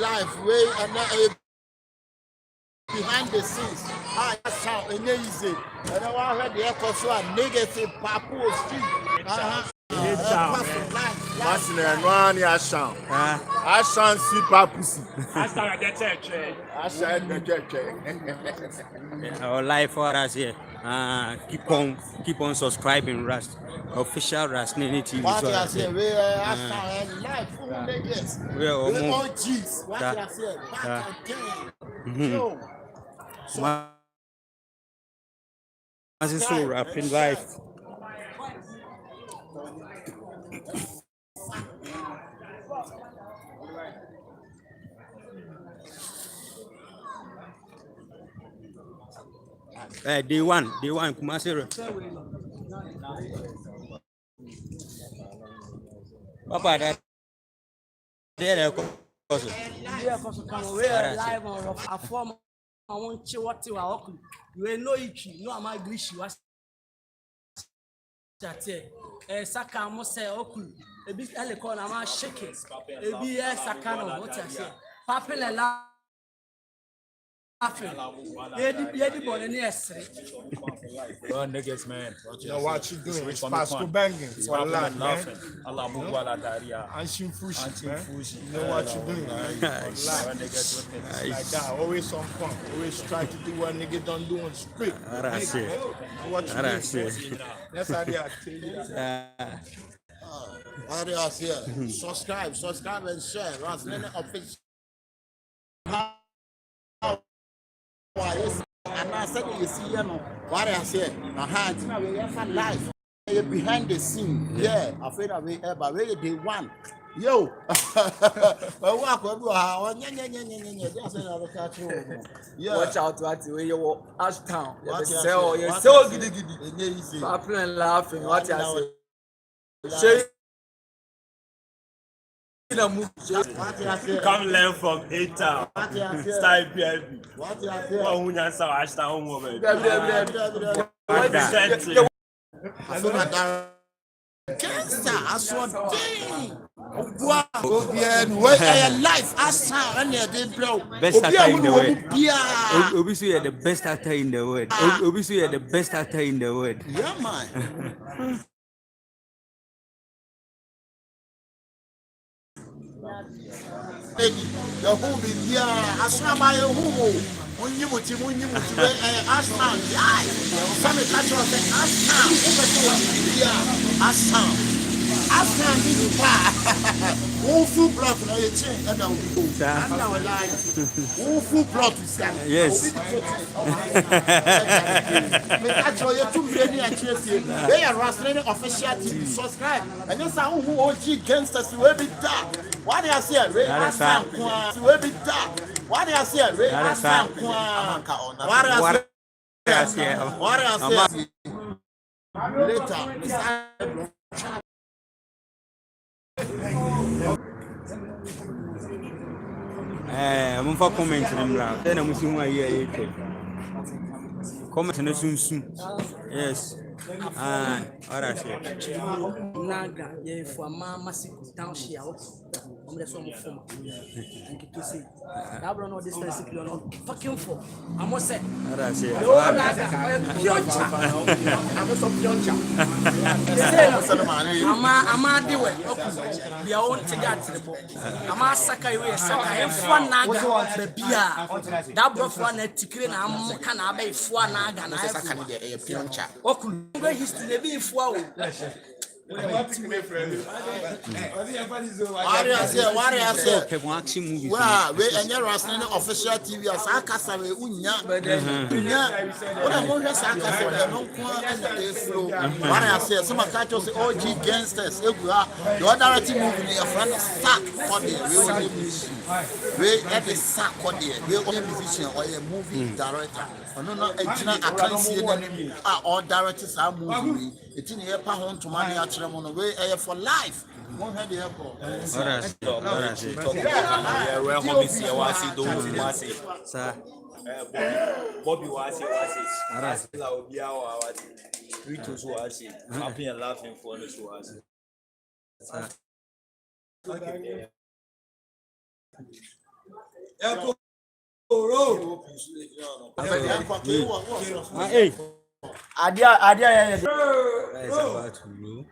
life way and behind the scenes. That's how easy. And I heard the echo so a negative papu street. Passing and one year sound. I shan't see papusi. I started the church. I shan't the church. Our life for us here. Keep on subscribing, Rust. Official Rust Nini TV. What I say, we are live for Vegas. We all G's. What I say, back again. Yo. As is so rapping life. Day one, Kumasi. Papa, that there, we are live on a form. I want you what you are. You know it. No, I'm English. You are. Saka mo say oku. Ebi elecon am shake it. Ebi saka no what I say. Papel la. Yedi born in yesterday. Oh, niggas, man. You know what you doing? It's Pascal banging for land, man. Allah Mugwala Daria. Anshin Fushi, man. You know what you doing, man. Like that. Always on point. Always try to do what nigga don't do on street. What you doing? That's how they are telling you. What do I say? Subscribe and share. Rust Nini official. And I said, you see, you know, what I say, we have life behind the scene. Yeah, I feel that we have already day one. Yo, Watch out what you Ashtown. You're so giddy. Laughing and laughing. What I say. Come learn from A-Town. Style PLB. what you say? Oh, who knows how Ashtown woman? Gangster, I saw dang. Wow, life, I saw, and they blow. Best actor in the world. Obisu, you're the best actor in the world. Obisu, you're the best actor in the world. Yeah, man. The who be here, I saw my who. When you would Ashtown, yeah. Some catch us say Ashtown. Ashtown is one full block na ye change and now we go. And now line. One full block is that. Yes. Me catch you too many and chase. They are Rust Nini official TV. Subscribe. And you say who OG gangsters will be dark. What they are saying? We Ashtown will be dark. What they are saying? We Ashtown. What they are saying? What they are saying? Later. I'm for comment in the then I'm seeing my year. Comment in soon. Yes. What I say. Naga, yeah, for Mama Siku Town, she out. I'm the son of former. Thank you to see. I don't know this person, you're not fucking for. I must say, What I say. oh, Naga, I'm a Pioncha. I'm a deal. We are on to get to the book. I'm a Sakai, Sakai, one Naga, the beer. That brought one at Tikrin, I'm Canabe, for Naga, and I have a Pioncha. Okay, history, be for. What I say? Wow, we and your Rust Nini official TV as Akasa unya. What I want to say, what I say, some catch us OG gangsters. The other movie, your friend sack for the we at the sack for the we only musician or a movie director. No, I can't see them. All directors are moving. It's in here, home to money on the way for life. Won't have the airport. Bobby was happy and laughing for the was. Hey. Adia. That is about to roll.